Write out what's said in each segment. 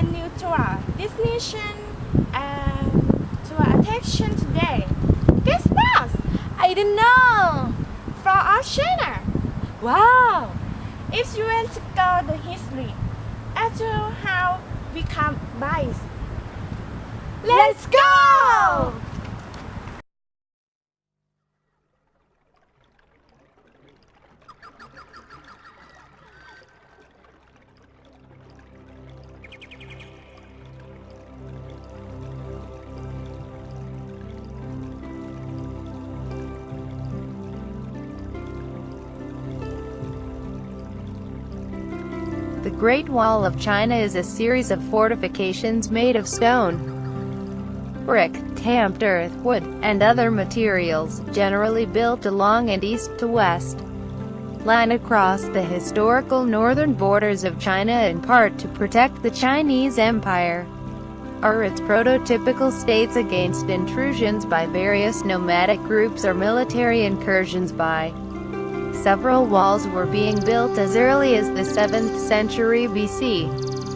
a new tour destination to our attention today. Guess what? I don't know. For our China. Wow! If you want to go the history as to how we come by, let's go! The Great Wall of China is a series of fortifications made of stone, brick, stamped earth, wood, and other materials, generally built along and east to west line across the historical northern borders of China, in part to protect the Chinese Empire, or its prototypical states against intrusions by various nomadic groups or military incursions by. Several walls were being built as early as the 7th century BC,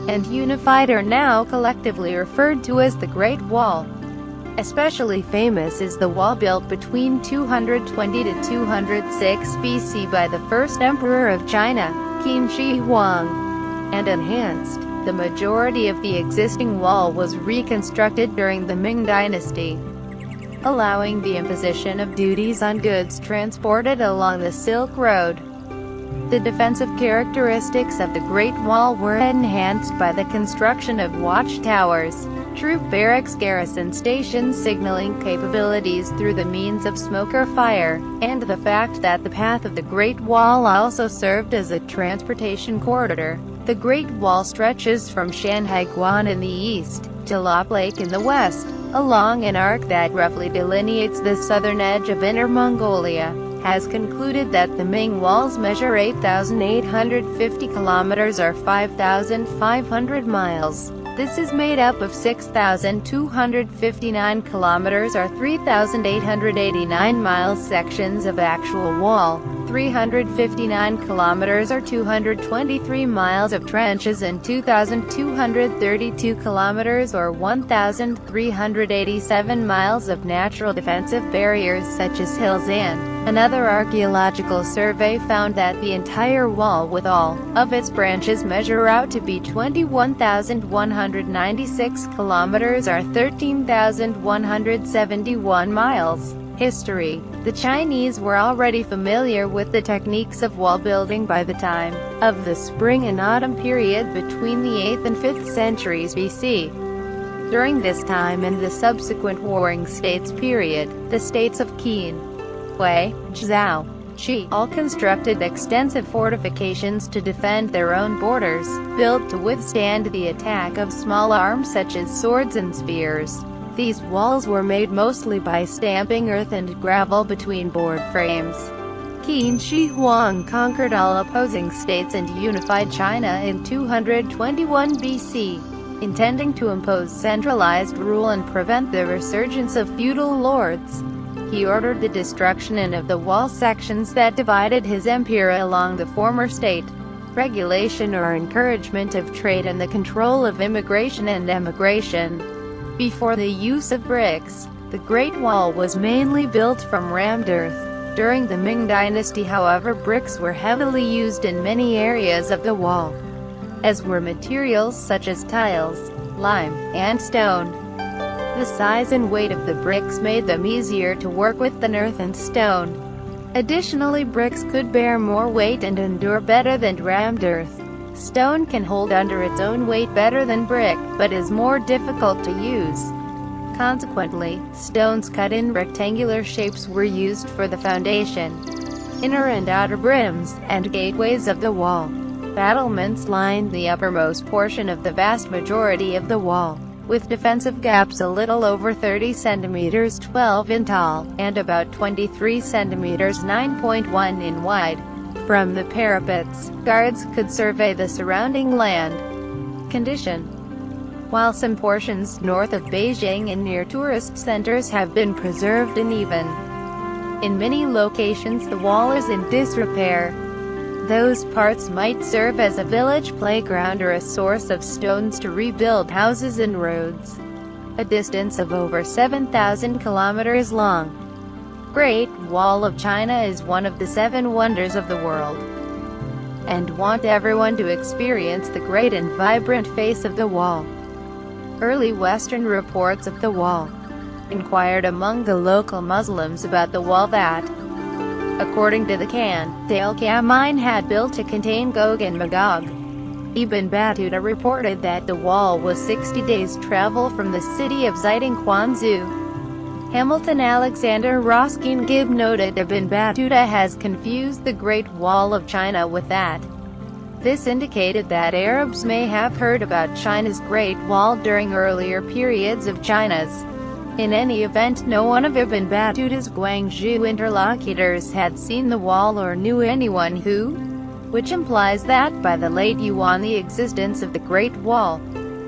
and unified are now collectively referred to as the Great Wall. Especially famous is the wall built between 220 to 206 BC by the first emperor of China, Qin Shi Huang, and enhanced. The majority of the existing wall was reconstructed during the Ming Dynasty, allowing the imposition of duties on goods transported along the Silk Road. The defensive characteristics of the Great Wall were enhanced by the construction of watchtowers, troop barracks, garrison stations, signaling capabilities through the means of smoke or fire, and the fact that the path of the Great Wall also served as a transportation corridor. The Great Wall stretches from Shanhaiguan in the east to Lop Lake in the west, along an arc that roughly delineates the southern edge of Inner Mongolia. Has concluded that the Ming walls measure 8,850 kilometers or 5,500 miles. This is made up of 6,259 kilometers or 3,889 miles sections of actual wall, 359 kilometers or 223 miles of trenches, and 2,232 kilometers or 1,387 miles of natural defensive barriers such as hills. And another archaeological survey found that the entire wall with all of its branches measure out to be 21,196 kilometers or 13,171 miles. History. The Chinese were already familiar with the techniques of wall building by the time of the spring and autumn period between the 8th and 5th centuries BC. During this time and the subsequent Warring States period, the states of Qin, Hui, Zhao, Qi all constructed extensive fortifications to defend their own borders, built to withstand the attack of small arms such as swords and spears. These walls were made mostly by stamping earth and gravel between board frames. Qin Shi Huang conquered all opposing states and unified China in 221 BC, intending to impose centralized rule and prevent the resurgence of feudal lords. He ordered the destruction of the wall sections that divided his empire along the former state, regulation or encouragement of trade, and the control of immigration and emigration. Before the use of bricks, the Great Wall was mainly built from rammed earth. During the Ming Dynasty, however, bricks were heavily used in many areas of the wall, as were materials such as tiles, lime, and stone. The size and weight of the bricks made them easier to work with than earth and stone. Additionally, bricks could bear more weight and endure better than rammed earth. Stone can hold under its own weight better than brick, but is more difficult to use. Consequently, stones cut in rectangular shapes were used for the foundation, inner and outer brims, and gateways of the wall. Battlements lined the uppermost portion of the vast majority of the wall, with defensive gaps a little over 30 centimeters 12 in tall, and about 23 centimeters 9.1 in wide. From the parapets, guards could survey the surrounding land condition. While some portions north of Beijing and near tourist centers have been preserved, and even in many locations the wall is in disrepair. Those parts might serve as a village playground or a source of stones to rebuild houses and roads. A distance of over 7,000 kilometers long, Great Wall of China is one of the 7 wonders of the world, and want everyone to experience the great and vibrant face of the wall. Early Western reports of the wall inquired among the local Muslims about the wall that, according to the Khan, Al-Qamin had built to contain Gog and Magog. Ibn Battuta reported that the wall was 60 days' travel from the city of Ziding Quanzhou. Hamilton Alexander Ruskin Gibb noted Ibn Battuta has confused the Great Wall of China with that. This indicated that Arabs may have heard about China's Great Wall during earlier periods of China's. In any event, no one of Ibn Battuta's Guangzhou interlocutors had seen the wall or knew anyone who, which implies that by the late Yuan the existence of the Great Wall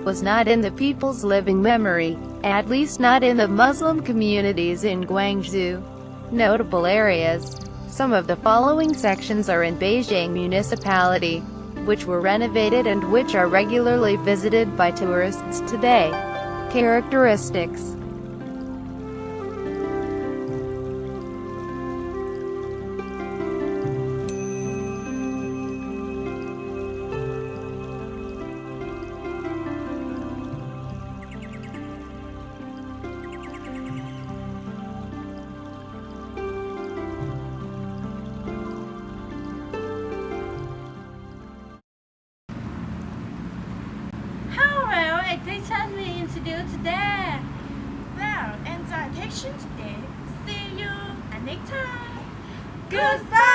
was not in the people's living memory, at least not in the Muslim communities in Guangzhou. Notable areas. Some of the following sections are in Beijing Municipality, which were renovated and which are regularly visited by tourists today. Characteristics. How will attraction we introduce today? Well, enjoy attraction today. See you next time. Goodbye!